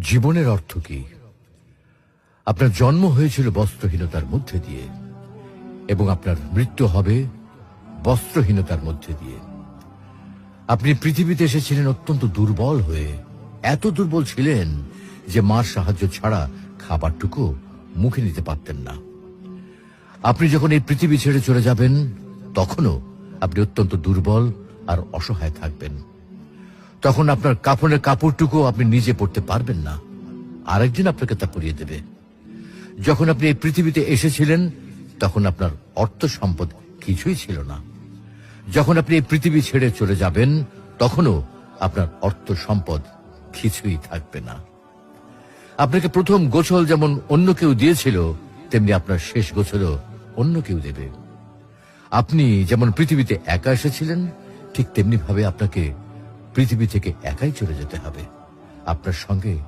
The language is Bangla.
জীবনের অর্থ কি? আপনার জন্ম হয়েছিল বস্ত্রহীনতার মধ্যে দিয়ে এবং আপনার মৃত্যু হবে বস্ত্রহীনতার মধ্যে দিয়ে। আপনি পৃথিবীতে এসেছিলেন অত্যন্ত দুর্বল হয়ে, এত দুর্বল ছিলেন যে মার সাহায্য ছাড়া খাবারটুকু মুখে নিতে পারতেন না। আপনি যখন এই পৃথিবী ছেড়ে চলে যাবেন তখনও আপনি অত্যন্ত দুর্বল আর অসহায় থাকবেন। তখন আপনার কাফনের কাপড়টুকু আপনি নিজে পরতে পারবেন না, আরেকজন আপনাকে তা পরিয়ে দেবে। যখন আপনি এই পৃথিবীতে এসেছিলেন তখন আপনার অর্থ সম্পদ কিছুই ছিল না। যখন আপনি এই পৃথিবী ছেড়ে চলে যাবেন তখনও আপনার অর্থ সম্পদ কিছুই থাকবে না। আপনাকে প্রথম গোসল যেমন অন্য কেউ দিয়েছিল, তেমনি আপনার শেষ গোসলও অন্য কেউ দেবে। আপনি যেমন পৃথিবীতে একা এসেছিলেন, ঠিক তেমনি ভাবে আপনাকে পৃথিবী থেকে একাই চলে যেতে হবে। আপনার সঙ্গে